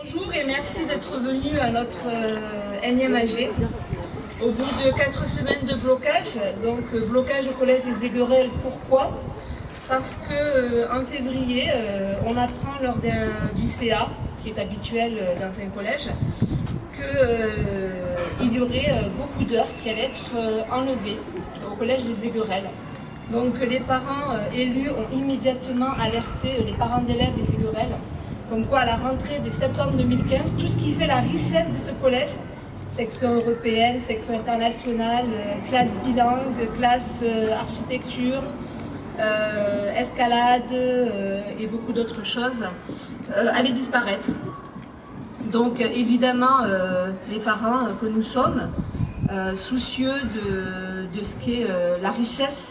Bonjour et merci d'être venu à notre énième AG. Au bout de 4 semaines de blocage, donc blocage au collège des Aiguerelles, pourquoi? Parce que en février, on apprend lors du CA, qui est habituel dans un collège, qu'il y aurait beaucoup d'heures qui allaient être enlevées au collège des Aiguerelles. Donc les parents élus ont immédiatement alerté les parents d'élèves des Aiguerelles, comme quoi à la rentrée de septembre 2015, tout ce qui fait la richesse de ce collège, section européenne, section internationale, classe bilingue, classe architecture, escalade et beaucoup d'autres choses, allait disparaître. Donc évidemment, les parents que nous sommes, soucieux de ce qu'est la richesse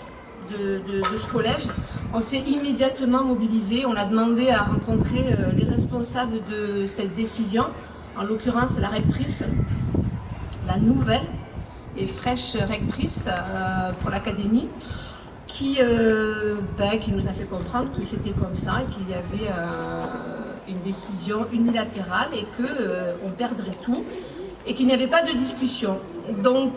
de ce collège, on s'est immédiatement mobilisé. On a demandé à rencontrer les responsables de cette décision, en l'occurrence la rectrice, la nouvelle et fraîche rectrice pour l'académie, qui nous a fait comprendre que c'était comme ça et qu'il y avait une décision unilatérale et qu'on perdrait tout et qu'il n'y avait pas de discussion. Donc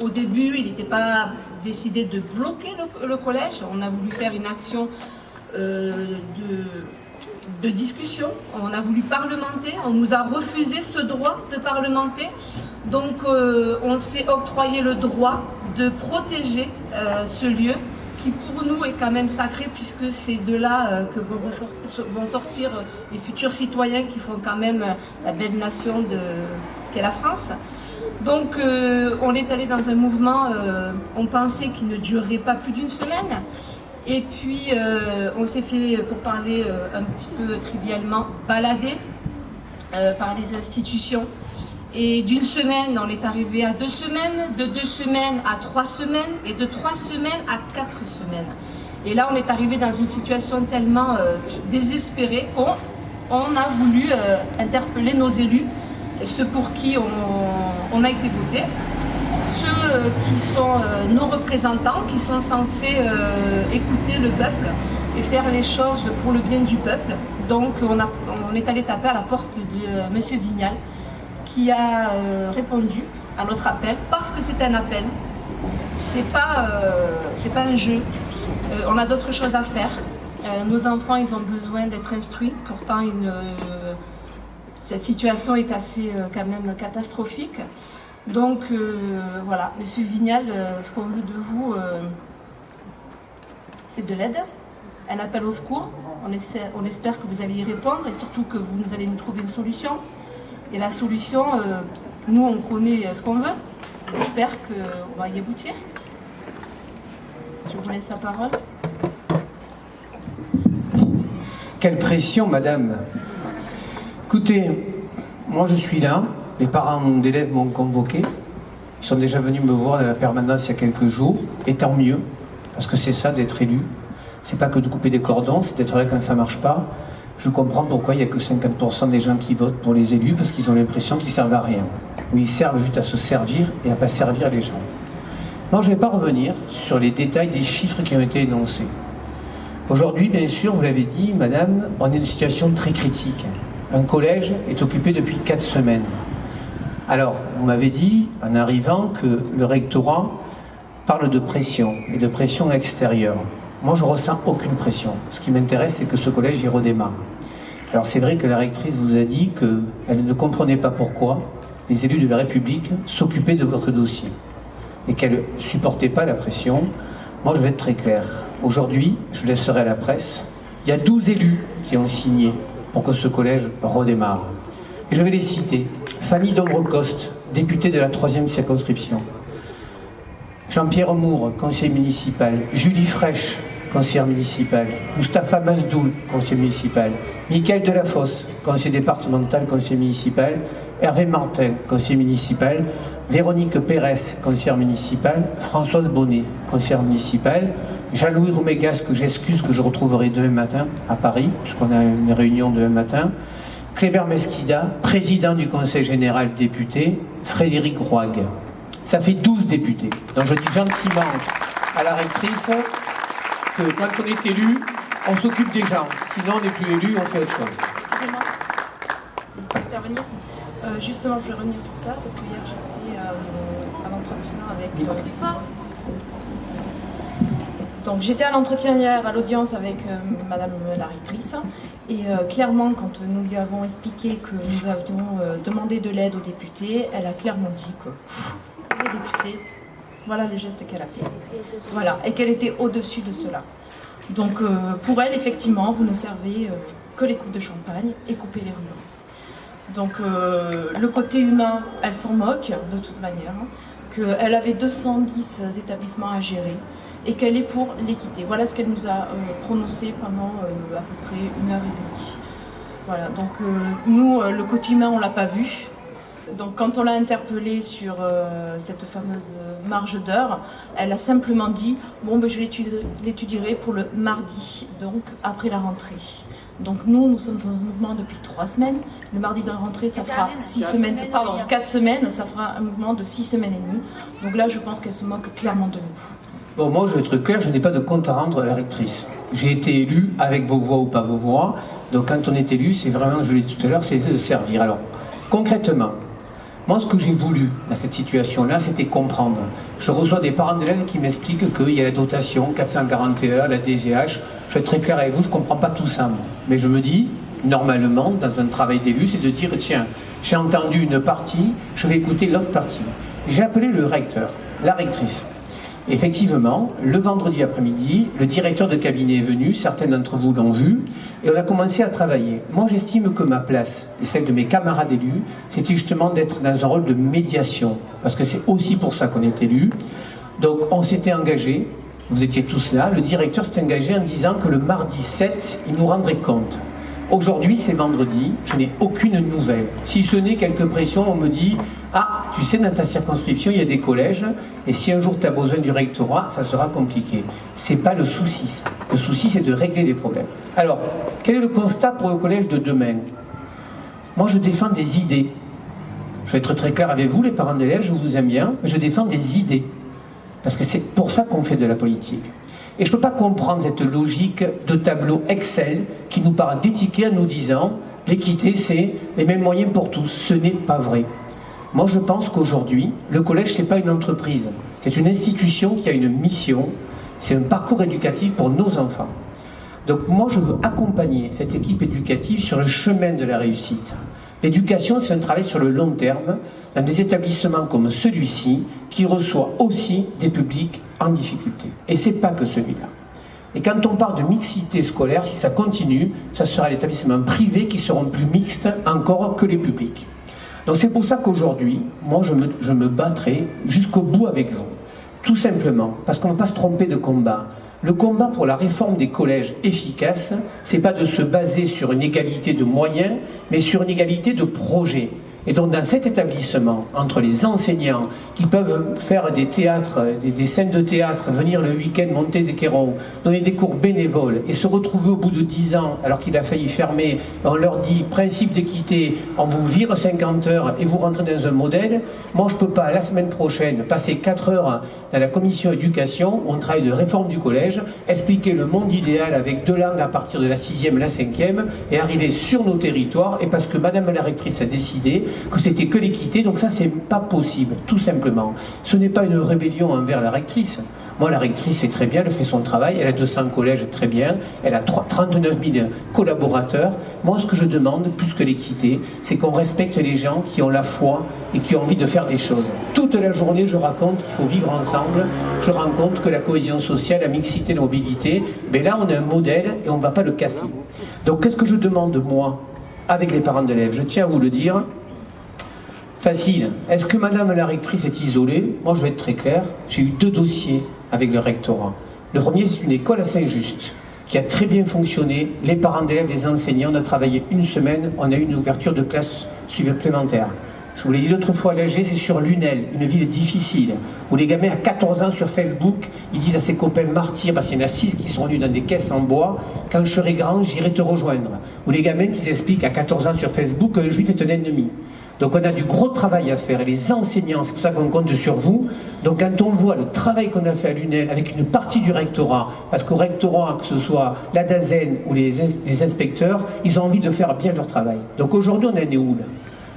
au début, il n'était pas décidé de bloquer le collège. On a voulu faire une action de discussion. On a voulu parlementer. On nous a refusé ce droit de parlementer. Donc on s'est octroyé le droit de protéger ce lieu qui pour nous est quand même sacré, puisque c'est de là que vont sortir les futurs citoyens qui font quand même la belle nation qu'est la France. Donc on est allé dans un mouvement, on pensait qu'il ne durerait pas plus d'une semaine. Et puis on s'est fait, pour parler un petit peu trivialement, balader par les institutions. Et d'une semaine, on est arrivé à 2 semaines, de 2 semaines à 3 semaines, et de 3 semaines à 4 semaines. Et là, on est arrivé dans une situation tellement désespérée qu'on a voulu interpeller nos élus, ceux pour qui on a été votés, ceux qui sont nos représentants, qui sont censés écouter le peuple et faire les choses pour le bien du peuple. Donc, on est allé taper à la porte de M. Vignal, qui a répondu à notre appel, parce que c'est un appel, c'est pas un jeu, on a d'autres choses à faire. Nos enfants, ils ont besoin d'être instruits, pourtant cette situation est assez quand même catastrophique. Donc voilà, Monsieur Vignal, ce qu'on veut de vous, c'est de l'aide, un appel au secours. On espère que vous allez y répondre et surtout que vous allez nous trouver une solution. Et la solution, nous on connaît ce qu'on veut. J'espère qu'on va y aboutir. Je vous laisse la parole. Quelle pression, madame. Écoutez, moi je suis là, les parents d'élèves m'ont convoqué. Ils sont déjà venus me voir à la permanence il y a quelques jours, et tant mieux, parce que c'est ça d'être élu. C'est pas que de couper des cordons, c'est d'être là quand ça marche pas. Je comprends pourquoi il n'y a que 50% des gens qui votent pour les élus, parce qu'ils ont l'impression qu'ils servent à rien. Ou ils servent juste à se servir et à pas servir les gens. Moi, je ne vais pas revenir sur les détails des chiffres qui ont été énoncés. Aujourd'hui, bien sûr, vous l'avez dit, madame, on est dans une situation très critique. Un collège est occupé depuis 4 semaines. Alors, vous m'avez dit, en arrivant, que le rectorat parle de pression, et de pression extérieure. Moi, je ne ressens aucune pression. Ce qui m'intéresse, c'est que ce collège y redémarre. Alors, c'est vrai que la rectrice vous a dit qu'elle ne comprenait pas pourquoi les élus de la République s'occupaient de votre dossier et qu'elle ne supportait pas la pression. Moi, je vais être très clair. Aujourd'hui, je laisserai à la presse. Il y a 12 élus qui ont signé pour que ce collège redémarre. Et je vais les citer. Fanny Dombrecoste, députée de la 3e circonscription. Jean-Pierre Moore, conseiller municipal. Julie Fraîche, conseillère municipale. Moustapha Mazdoul, conseiller municipal. Michael Delafosse, conseiller départemental, conseiller municipal. Hervé Martin, conseiller municipal. Véronique Pérez, conseillère municipale. Françoise Bonnet, conseillère municipale. Jean-Louis Roumégas, que j'excuse, que je retrouverai demain matin à Paris, puisqu'on a une réunion demain matin. Kléber Mesquida, président du conseil général député. Frédéric Roig. Ça fait 12 députés. Donc je dis gentiment à la rectrice que quand on est élu, on s'occupe des gens. Sinon on n'est plus élu, on fait autre chose. intervenir. Justement, je vais revenir sur ça parce que hier j'étais à l'entretien avec. Donc j'étais à l'entretien hier, à l'audience avec Madame la rectrice. Et clairement, quand nous lui avons expliqué que nous avions demandé de l'aide aux députés, elle a clairement dit que les députés, voilà le geste qu'elle a fait. Voilà, et qu'elle était au-dessus de cela. Donc pour elle, effectivement, vous ne servez que les coupes de champagne et couper les rubans. Donc le côté humain, elle s'en moque de toute manière, hein, qu'elle avait 210 établissements à gérer et qu'elle est pour l'équité. Voilà ce qu'elle nous a prononcé pendant à peu près 1h30. Voilà, donc nous, le côté humain, on ne l'a pas vu. Donc quand on l'a interpellée sur cette fameuse marge d'heure, elle a simplement dit « Bon, ben, je l'étudierai pour le mardi, donc après la rentrée ». Donc nous sommes dans un mouvement depuis 3 semaines. Le mardi de la rentrée, ça fera 4 semaines, ça fera un mouvement de 6 semaines et demie. Donc là, je pense qu'elle se moque clairement de nous. Bon, moi, je vais être clair, je n'ai pas de compte à rendre à la rectrice. J'ai été élu avec vos voix ou pas vos voix. Donc quand on est élu, c'est vraiment, je l'ai dit tout à l'heure, c'est de servir. Alors, concrètement, moi, ce que j'ai voulu dans cette situation-là, c'était comprendre. Je reçois des parents d'élèves qui m'expliquent qu'il y a la dotation 441, la DGH. Je vais être très clair avec vous, je ne comprends pas tout ça. Mais je me dis, normalement, dans un travail d'élu, c'est de dire, tiens, j'ai entendu une partie, je vais écouter l'autre partie. J'ai appelé le recteur, la rectrice. Effectivement, le vendredi après-midi, le directeur de cabinet est venu, certains d'entre vous l'ont vu, et on a commencé à travailler. Moi, j'estime que ma place, et celle de mes camarades élus, c'était justement d'être dans un rôle de médiation, parce que c'est aussi pour ça qu'on est élu. Donc, on s'était engagé, vous étiez tous là, le directeur s'est engagé en disant que le mardi 7, il nous rendrait compte. Aujourd'hui, c'est vendredi, je n'ai aucune nouvelle. Si ce n'est quelques pressions, on me dit « Ah, tu sais, dans ta circonscription, il y a des collèges, et si un jour tu as besoin du rectorat, ça sera compliqué. » C'est pas le souci, ça. Le souci, c'est de régler des problèmes. Alors, quel est le constat pour le collège de demain? Moi, je défends des idées. Je vais être très clair avec vous, les parents d'élèves, je vous aime bien, mais je défends des idées. Parce que c'est pour ça qu'on fait de la politique. Et je ne peux pas comprendre cette logique de tableau Excel qui nous parle d'étiqueter en nous disant l'équité, c'est les mêmes moyens pour tous. Ce n'est pas vrai. Moi, je pense qu'aujourd'hui, le collège, ce n'est pas une entreprise. C'est une institution qui a une mission. C'est un parcours éducatif pour nos enfants. Donc moi, je veux accompagner cette équipe éducative sur le chemin de la réussite. L'éducation, c'est un travail sur le long terme, dans des établissements comme celui-ci, qui reçoit aussi des publics en difficulté. Et c'est pas que celui-là. Et quand on parle de mixité scolaire, si ça continue, ça sera les établissements privés qui seront plus mixtes encore que les publics. Donc c'est pour ça qu'aujourd'hui, moi je me battrai jusqu'au bout avec vous. Tout simplement, parce qu'on ne va pas se tromper de combat. Le combat pour la réforme des collèges efficace, c'est pas de se baser sur une égalité de moyens, mais sur une égalité de projets. Et donc dans cet établissement, entre les enseignants qui peuvent faire des théâtres, des scènes de théâtre, venir le week-end monter des quérons, donner des cours bénévoles et se retrouver au bout de 10 ans, alors qu'il a failli fermer, on leur dit principe d'équité, on vous vire 50 heures et vous rentrez dans un modèle. Moi je ne peux pas la semaine prochaine passer 4 heures dans la commission éducation, on travaille de réforme du collège, expliquer le monde idéal avec 2 langues à partir de la 6e et la 5e et arriver sur nos territoires, et parce que Madame la rectrice a décidé que c'était que l'équité, donc ça c'est pas possible, tout simplement. Ce n'est pas une rébellion envers la rectrice. Moi la rectrice c'est très bien, elle fait son travail, elle a 200 collèges, très bien, elle a 39 000 collaborateurs. Moi ce que je demande, plus que l'équité, c'est qu'on respecte les gens qui ont la foi et qui ont envie de faire des choses. Toute la journée je raconte qu'il faut vivre ensemble, je raconte que la cohésion sociale, la mixité, la mobilité, ben là on a un modèle et on ne va pas le casser. Donc qu'est-ce que je demande moi, avec les parents d'élèves? Je tiens à vous le dire. Facile. Est-ce que Madame la rectrice est isolée? Moi, je vais être très clair. J'ai eu 2 dossiers avec le rectorat. Le premier, c'est une école à Saint-Just, qui a très bien fonctionné. Les parents d'élèves, les enseignants, on a travaillé 1 semaine, on a eu une ouverture de classe supplémentaire. Je vous l'ai dit l'autre fois à l'AG, c'est sur Lunel, une ville difficile, où les gamins à 14 ans sur Facebook, ils disent à ses copains martyrs, parce qu'il y en a 6 qui sont venus dans des caisses en bois, quand je serai grand, j'irai te rejoindre. Ou les gamins qui expliquent à 14 ans sur Facebook qu'un juif est un ennemi. Donc on a du gros travail à faire, et les enseignants, c'est pour ça qu'on compte sur vous. Donc quand on voit le travail qu'on a fait à l'UNEL avec une partie du rectorat, parce qu'au rectorat, que ce soit la DAZEN ou les inspecteurs, ils ont envie de faire bien leur travail. Donc aujourd'hui on en est où là?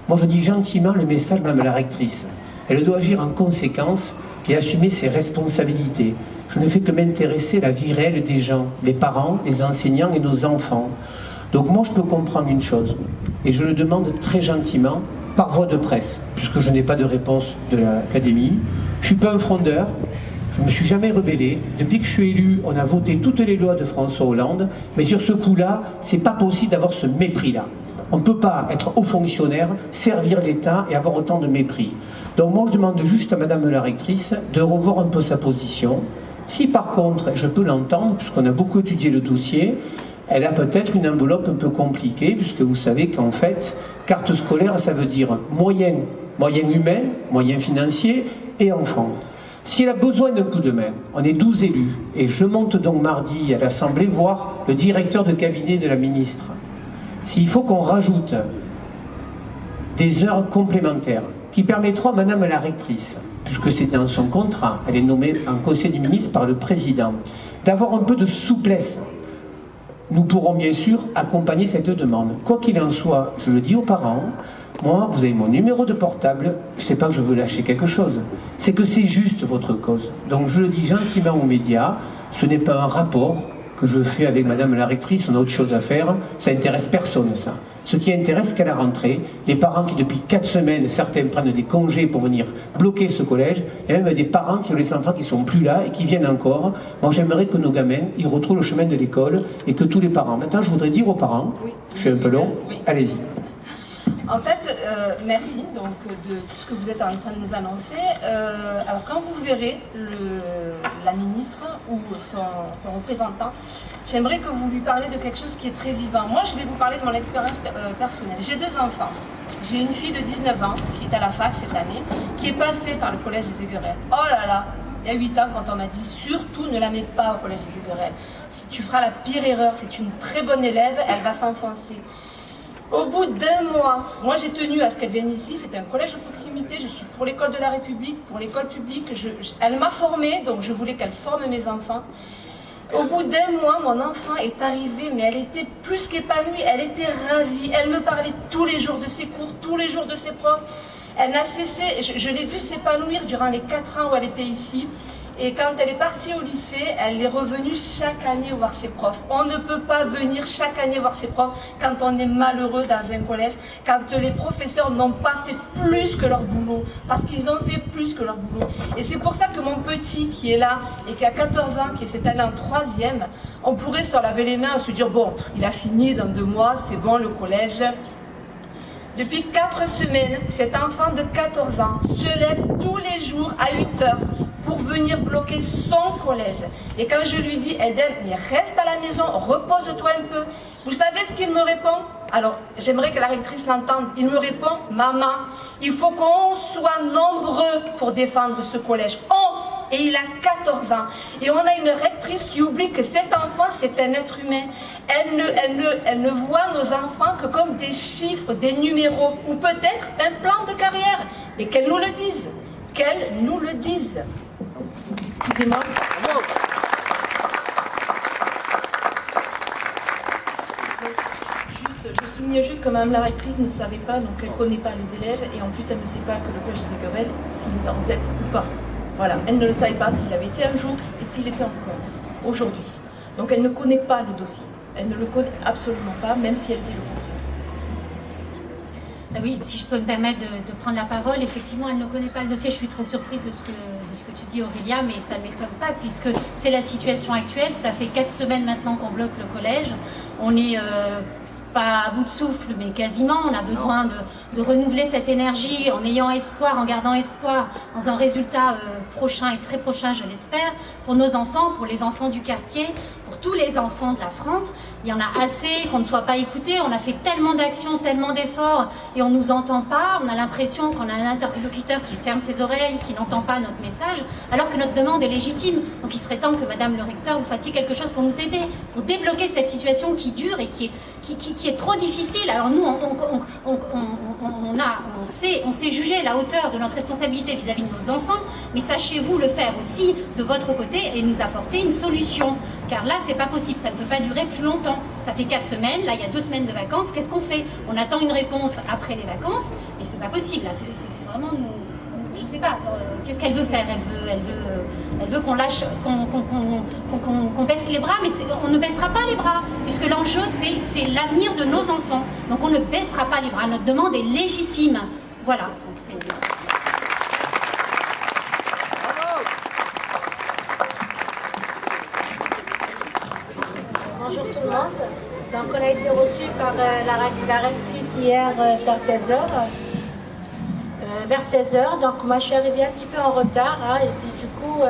Moi je dis gentiment le message même à la rectrice. Elle doit agir en conséquence et assumer ses responsabilités. Je ne fais que m'intéresser à la vie réelle des gens, les parents, les enseignants et nos enfants. Donc moi je peux comprendre une chose, et je le demande très gentiment, par voie de presse, puisque je n'ai pas de réponse de l'académie. Je ne suis pas un frondeur, je ne me suis jamais rebellé. Depuis que je suis élu, on a voté toutes les lois de François Hollande, mais sur ce coup-là, c'est pas possible d'avoir ce mépris-là. On ne peut pas être haut fonctionnaire, servir l'État et avoir autant de mépris. Donc moi je demande juste à Madame la rectrice de revoir un peu sa position. Si par contre, je peux l'entendre, puisqu'on a beaucoup étudié le dossier, elle a peut-être une enveloppe un peu compliquée, puisque vous savez qu'en fait, carte scolaire, ça veut dire moyens humains, moyens financiers et enfants. Si elle a besoin d'un coup de main, on est 12 élus, et je monte donc mardi à l'Assemblée voir le directeur de cabinet de la ministre. S'il faut qu'on rajoute des heures complémentaires qui permettront à Madame la rectrice, puisque c'est dans son contrat, elle est nommée en conseil des ministres par le président, d'avoir un peu de souplesse, nous pourrons bien sûr accompagner cette demande. Quoi qu'il en soit, je le dis aux parents, moi, vous avez mon numéro de portable, je ne sais pas que je veux lâcher quelque chose, c'est que c'est juste votre cause. Donc je le dis gentiment aux médias, ce n'est pas un rapport que je fais avec Madame la rectrice, on a autre chose à faire, ça intéresse personne ça. Ce qui intéresse, qu'à la rentrée, les parents qui depuis 4 semaines, certains prennent des congés pour venir bloquer ce collège, et même des parents qui ont les enfants qui ne sont plus là et qui viennent encore. Moi j'aimerais que nos gamins, ils retrouvent le chemin de l'école et que tous les parents. Maintenant je voudrais dire aux parents, oui, je suis un peu long, oui. Allez-y. En fait, merci donc, de tout ce que vous êtes en train de nous annoncer. Alors quand vous verrez la ministre ou son représentant, j'aimerais que vous lui parlez de quelque chose qui est très vivant. Moi, je vais vous parler de mon expérience personnelle. J'ai 2 enfants. J'ai une fille de 19 ans qui est à la fac cette année, qui est passée par le collège des Aiguerelles. Oh là là, il y a 8 ans quand on m'a dit surtout ne la mets pas au collège des Aiguerelles. Si tu feras la pire erreur, c'est une très bonne élève, elle va s'enfoncer. Au bout d'1 mois, moi j'ai tenu à ce qu'elle vienne ici, c'était un collège de proximité, je suis pour l'école de la République, pour l'école publique, elle m'a formée, donc je voulais qu'elle forme mes enfants. Au bout d'1 mois, mon enfant est arrivé, mais elle était plus qu'épanouie, elle était ravie, elle me parlait tous les jours de ses cours, tous les jours de ses profs, elle n'a cessé, je l'ai vue s'épanouir durant les 4 ans où elle était ici. Et quand elle est partie au lycée, elle est revenue chaque année voir ses profs. On ne peut pas venir chaque année voir ses profs quand on est malheureux dans un collège, quand les professeurs n'ont pas fait plus que leur boulot, parce qu'ils ont fait plus que leur boulot. Et c'est pour ça que mon petit qui est là et qui a 14 ans, qui est cette année en 3e, on pourrait se laver les mains et se dire bon, il a fini dans 2 mois, c'est bon le collège. Depuis 4 semaines, cet enfant de 14 ans se lève tous les jours à 8 heures pour venir bloquer son collège. Et quand je lui dis, Eden, mais reste à la maison, repose-toi un peu. Vous savez ce qu'il me répond? Alors, j'aimerais que la rectrice l'entende. Il me répond, maman, il faut qu'on soit nombreux pour défendre ce collège. Et il a 14 ans. Et on a une rectrice qui oublie que cet enfant, c'est un être humain. Elle ne voit nos enfants que comme des chiffres, des numéros, ou peut-être un plan de carrière. Mais qu'elle nous le dise. Qu'elle nous le dise. Excusez-moi. Je souligne juste que Mme la rectrice ne savait pas, donc elle ne connaît pas les élèves, et en plus elle ne sait pas que le collège des Aiguerelles, s'ils en faisaient ou pas. Voilà, elle ne le savait pas s'il avait été un jour et s'il était encore aujourd'hui. Donc elle ne connaît pas le dossier. Elle ne le connaît absolument pas, même si elle dit le contraire. Oui, si je peux me permettre de prendre la parole, effectivement, elle ne connaît pas le dossier. Je suis très surprise de ce que tu dis, Aurélia, mais ça ne m'étonne pas, puisque c'est la situation actuelle. Ça fait 4 semaines maintenant qu'on bloque le collège. On est pas à bout de souffle, mais quasiment. On a besoin de renouveler cette énergie en ayant espoir, en gardant espoir dans un résultat prochain et très prochain, je l'espère, pour nos enfants, pour les enfants du quartier, pour tous les enfants de la France. Il y en a assez qu'on ne soit pas écoutés. On a fait tellement d'actions, tellement d'efforts et on ne nous entend pas. On a l'impression qu'on a un interlocuteur qui ferme ses oreilles, qui n'entend pas notre message, alors que notre demande est légitime. Donc il serait temps que Madame le recteur, vous fassiez quelque chose pour nous aider, pour débloquer cette situation qui dure et qui qui est trop difficile. Alors nous, on sait juger la hauteur de notre responsabilité vis-à-vis de nos enfants, mais sachez-vous le faire aussi de votre côté et nous apporter une solution. Car là, c'est pas possible, ça ne peut pas durer plus longtemps. Ça fait 4 semaines, là il y a 2 semaines de vacances, qu'est-ce qu'on fait? On attend une réponse après les vacances, et c'est pas possible. Là, c'est vraiment, je sais pas, qu'est-ce qu'elle veut faire? Elle veut qu'on lâche, qu'on baisse les bras, mais on ne baissera pas les bras, puisque l'enjeu c'est l'avenir de nos enfants. Donc on ne baissera pas les bras. Notre demande est légitime. Voilà. Donc c'est... Bonjour tout le monde. Donc on a été reçu par la rectrice hier vers 16h. Vers 16h, donc moi je suis arrivée un petit peu en retard, hein, et puis du coup,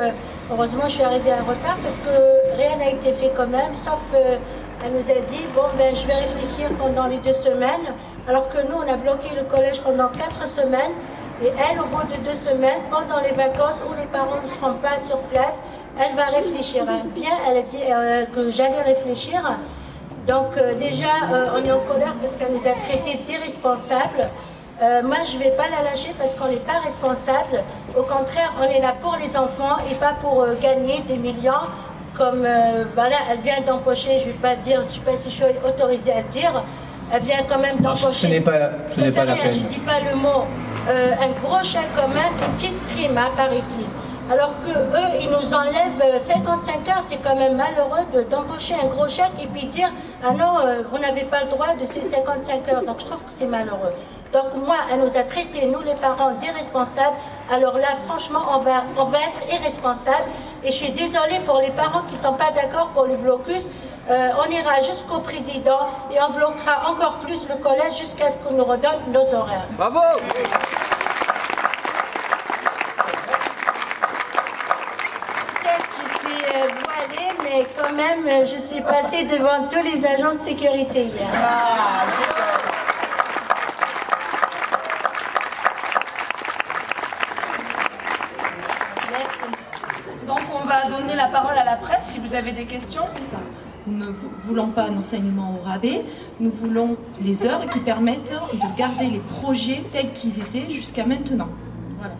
heureusement je suis arrivée en retard parce que rien n'a été fait quand même, sauf elle nous a dit, bon ben je vais réfléchir pendant les 2 semaines, alors que nous on a bloqué le collège pendant 4 semaines, et elle au bout de 2 semaines, pendant les vacances où les parents ne seront pas sur place, elle va réfléchir. Bien, elle a dit que j'allais réfléchir, donc déjà on est en colère parce qu'elle nous a traités d'irresponsables. Moi, je ne vais pas la lâcher parce qu'on n'est pas responsable. Au contraire, on est là pour les enfants et pas pour gagner des millions. Comme voilà, elle vient d'empocher, je ne vais pas dire, je ne sais pas si je suis autorisée à le dire, elle vient quand même d'empocher. Ce n'est pas la peine. Je ne dis pas le mot. Un gros chèque quand même, une petite prime, hein, paraît-il. Alors qu'eux, ils nous enlèvent 55 heures, c'est quand même malheureux d'embaucher un gros chèque et puis dire « Ah non, vous n'avez pas le droit de ces 55 heures ». Donc je trouve que c'est malheureux. Donc moi, elle nous a traités, nous les parents, d'irresponsables. Alors là, franchement, on va être irresponsables. Et je suis désolée pour les parents qui ne sont pas d'accord pour le blocus. On ira jusqu'au président et on bloquera encore plus le collège jusqu'à ce qu'on nous redonne nos horaires. Bravo! Mais quand même, je suis passée devant tous les agents de sécurité hier. Donc on va donner la parole à la presse si vous avez des questions. Nous ne voulons pas un enseignement au rabais, nous voulons les heures qui permettent de garder les projets tels qu'ils étaient jusqu'à maintenant. Voilà.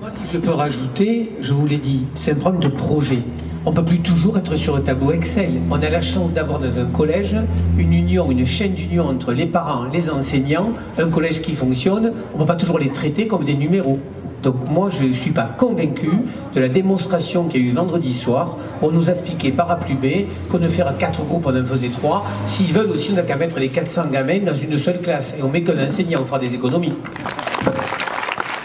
Moi, si je peux rajouter, je vous l'ai dit, c'est un problème de projet. On ne peut plus toujours être sur le tableau Excel. On a la chance d'avoir dans un collège une union, une chaîne d'union entre les parents, les enseignants, un collège qui fonctionne. On ne peut pas toujours les traiter comme des numéros. Donc moi, je ne suis pas convaincu de la démonstration qu'il y a eu vendredi soir. On nous a expliqué par A plus B qu'on ne ferait 4 groupes, on en faisait 3. S'ils veulent aussi, on n'a qu'à mettre les 400 gamins dans une seule classe. Et on met qu'un enseignant, on fera des économies.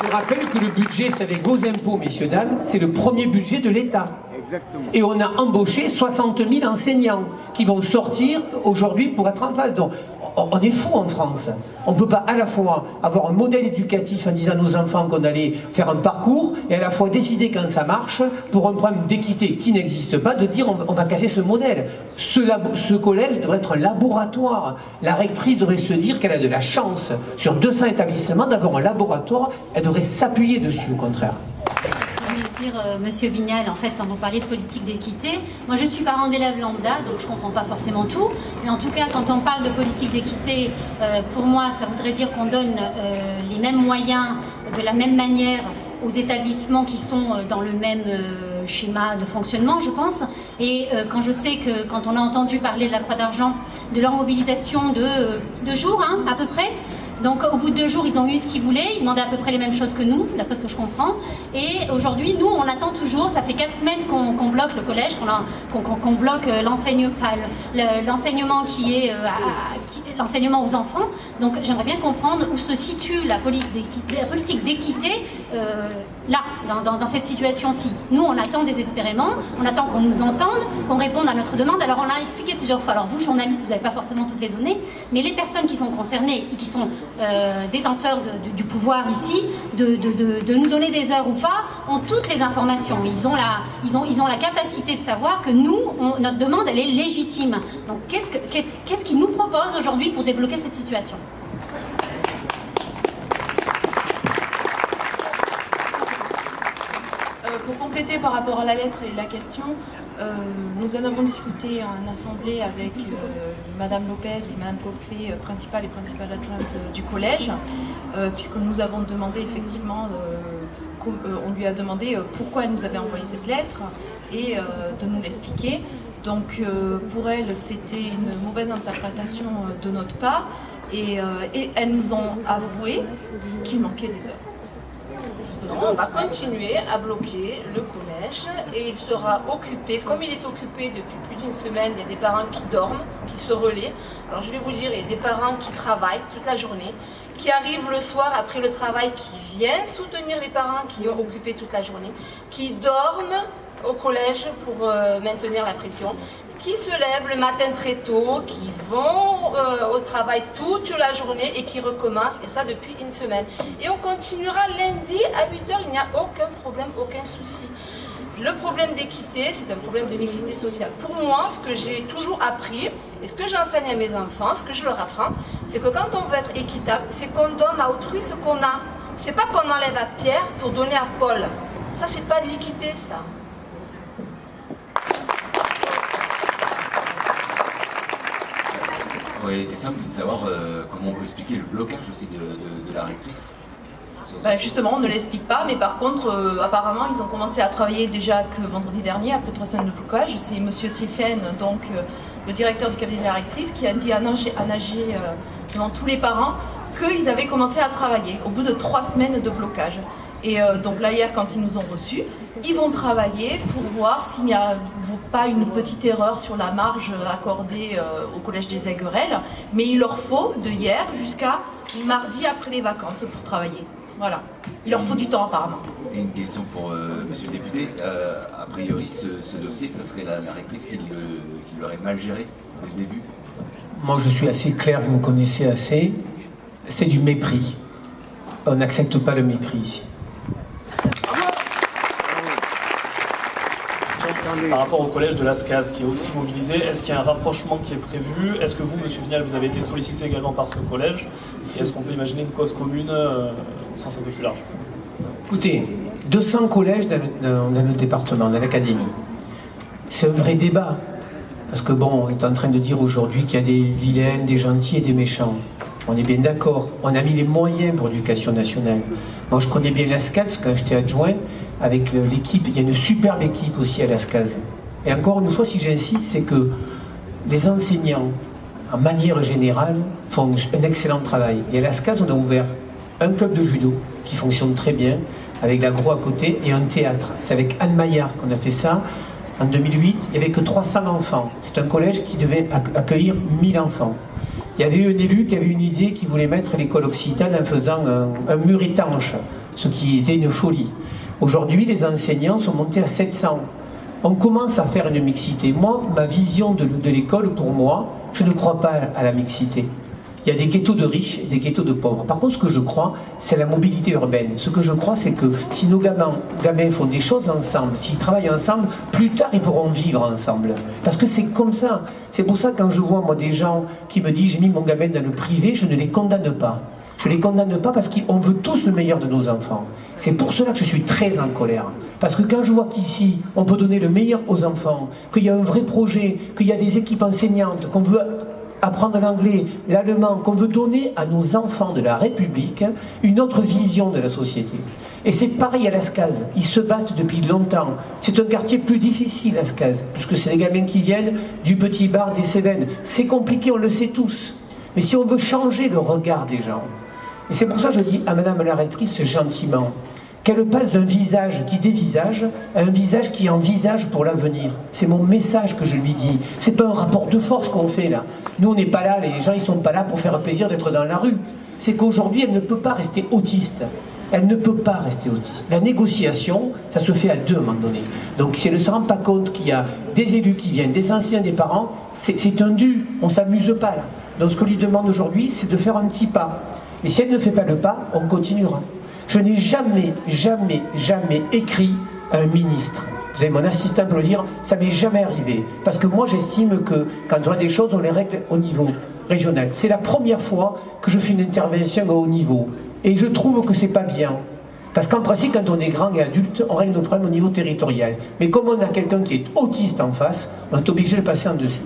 Je rappelle que le budget, c'est avec vos impôts, messieurs, dames, c'est le premier budget de l'État. Exactement. Et on a embauché 60 000 enseignants qui vont sortir aujourd'hui pour être en phase. Donc, on est fou en France. On ne peut pas à la fois avoir un modèle éducatif en disant à nos enfants qu'on allait faire un parcours et à la fois décider quand ça marche pour un problème d'équité qui n'existe pas, de dire on va casser ce modèle. Ce collège devrait être un laboratoire. La rectrice devrait se dire qu'elle a de la chance sur 200 établissements d'avoir un laboratoire. Elle devrait s'appuyer dessus au contraire. Monsieur Vignal, en fait, quand vous parliez de politique d'équité, moi je suis parent d'élèves lambda, donc je ne comprends pas forcément tout, mais en tout cas, quand on parle de politique d'équité, pour moi, ça voudrait dire qu'on donne les mêmes moyens de la même manière aux établissements qui sont dans le même schéma de fonctionnement, je pense. Et quand je sais que, quand on a entendu parler de la Croix d'Argent, de leur mobilisation de 2 jours, hein, à peu près, donc au bout de 2 jours, ils ont eu ce qu'ils voulaient, ils demandaient à peu près les mêmes choses que nous, d'après ce que je comprends. Et aujourd'hui, nous, on attend toujours, ça fait 4 semaines qu'on bloque le collège, qu'on bloque l'enseignement qui est l'enseignement aux enfants. Donc j'aimerais bien comprendre où se situe la politique d'équité là, dans cette situation-ci. Nous, on attend désespérément, on attend qu'on nous entende, qu'on réponde à notre demande. Alors on a expliqué plusieurs fois, alors vous, journalistes, vous n'avez pas forcément toutes les données, mais les personnes qui sont concernées et qui sont détenteurs du pouvoir ici, de nous donner des heures ou pas, ont toutes les informations. Ils ont la capacité de savoir que nous, notre demande, elle est légitime. Donc qu'est-ce qu'ils nous proposent aujourd'hui pour débloquer cette situation ? Pour compléter par rapport à la lettre et la question, Nous en avons discuté en assemblée avec Madame Lopez et Madame Coffret, principale et principale adjointe du collège, puisque nous avons demandé effectivement, on lui a demandé pourquoi elle nous avait envoyé cette lettre et de nous l'expliquer. Donc pour elle, c'était une mauvaise interprétation de notre part et elles nous ont avoué qu'il manquait des heures. Non, on va continuer à bloquer le collège et il sera occupé, comme il est occupé depuis plus d'une semaine, il y a des parents qui dorment, qui se relaient. Alors je vais vous dire, il y a des parents qui travaillent toute la journée, qui arrivent le soir après le travail, qui viennent soutenir les parents qui ont occupé toute la journée, qui dorment au collège pour maintenir la pression, qui se lèvent le matin très tôt, qui vont au travail toute la journée et qui recommencent, et ça depuis une semaine. Et on continuera lundi à 8h, il n'y a aucun problème, aucun souci. Le problème d'équité, c'est un problème de mixité sociale. Pour moi, ce que j'ai toujours appris, et ce que j'enseigne à mes enfants, ce que je leur apprends, c'est que quand on veut être équitable, c'est qu'on donne à autrui ce qu'on a. C'est pas qu'on enlève à Pierre pour donner à Paul. Ça, c'est pas de l'équité, ça. En réalité simple, c'est de savoir comment on peut expliquer le blocage aussi de la rectrice. Justement, on ne l'explique pas, mais par contre, apparemment, ils ont commencé à travailler déjà que vendredi dernier, après 3 semaines de blocage. C'est Monsieur Tiffen, donc le directeur du cabinet de la rectrice, qui a dit à nager devant tous les parents qu'ils avaient commencé à travailler au bout de 3 semaines de blocage. Et donc là, hier, quand ils nous ont reçus, ils vont travailler pour voir s'il n'y a pas une petite erreur sur la marge accordée au Collège des Aiguerelles. Mais il leur faut de hier jusqu'à mardi après les vacances pour travailler. Voilà. Il leur faut du temps apparemment. Et une question pour Monsieur le député. A priori, ce dossier, ça serait la rectrice qui l'aurait mal géré dès le début. Moi, je suis assez clair, vous me connaissez assez. C'est du mépris. On n'accepte pas le mépris ici. Par rapport au collège de l'Ascaz qui est aussi mobilisé, est-ce qu'il y a un rapprochement qui est prévu? Est-ce que vous, Monsieur Vignal, vous avez été sollicité également par ce collège? Et est-ce qu'on peut imaginer une cause commune au sens un peu plus large? Écoutez, 200 collèges dans le département, dans l'académie. C'est un vrai débat. Parce que bon, on est en train de dire aujourd'hui qu'il y a des vilains, des gentils et des méchants. On est bien d'accord. On a mis les moyens pour l'éducation nationale. Moi, je connais bien l'ASCAS quand j'étais adjoint. Avec l'équipe, il y a une superbe équipe aussi à l'ASCAS. Et encore une fois, si j'insiste, c'est que les enseignants, en manière générale, font un excellent travail. Et à l'ASCAS, on a ouvert un club de judo qui fonctionne très bien, avec l'agro à côté, et un théâtre. C'est avec Anne Maillard qu'on a fait ça. En 2008, il n'y avait que 300 enfants. C'est un collège qui devait accueillir 1000 enfants. Il y avait eu un élu qui avait une idée qui voulait mettre l'école occitane en faisant un mur étanche, ce qui était une folie. Aujourd'hui, les enseignants sont montés à 700. On commence à faire une mixité. Moi, ma vision de l'école, pour moi, je ne crois pas à la mixité. Il y a des ghettos de riches et des ghettos de pauvres. Par contre, ce que je crois, c'est la mobilité urbaine. Ce que je crois, c'est que si nos gamins font des choses ensemble, s'ils travaillent ensemble, plus tard, ils pourront vivre ensemble. Parce que c'est comme ça. C'est pour ça, quand je vois, moi, des gens qui me disent « j'ai mis mon gamin dans le privé », je ne les condamne pas. Je ne les condamne pas parce qu'on veut tous le meilleur de nos enfants. C'est pour cela que je suis très en colère. Parce que quand je vois qu'ici, on peut donner le meilleur aux enfants, qu'il y a un vrai projet, qu'il y a des équipes enseignantes, qu'on veut apprendre l'anglais, l'allemand, qu'on veut donner à nos enfants de la République une autre vision de la société. Et c'est pareil à l'ASCAS. Ils se battent depuis longtemps. C'est un quartier plus difficile, l'ASCAS, puisque c'est les gamins qui viennent du Petit Bar, des Cévennes. C'est compliqué, on le sait tous. Mais si on veut changer le regard des gens, et c'est pour ça que je dis à Madame la rectrice gentiment, qu'elle passe d'un visage qui dévisage à un visage qui envisage pour l'avenir. C'est mon message que je lui dis. C'est pas un rapport de force qu'on fait là. Nous on n'est pas là, les gens ils sont pas là pour faire plaisir d'être dans la rue. C'est qu'aujourd'hui elle ne peut pas rester autiste. Elle ne peut pas rester autiste. La négociation, ça se fait à deux à un moment donné. Donc si elle ne se rend pas compte qu'il y a des élus qui viennent, des anciens, des parents, c'est un dû. On ne s'amuse pas là. Donc ce qu'on lui demande aujourd'hui, c'est de faire un petit pas. Et si elle ne fait pas le pas, on continuera. Je n'ai jamais écrit à un ministre. Vous avez mon assistant pour le dire, ça m'est jamais arrivé. Parce que moi, j'estime que quand on a des choses, on les règle au niveau régional. C'est la première fois que je fais une intervention au haut niveau. Et je trouve que c'est pas bien. Parce qu'en principe, quand on est grand et adulte, on règle nos problèmes au niveau territorial. Mais comme on a quelqu'un qui est autiste en face, on est obligé de passer en dessus.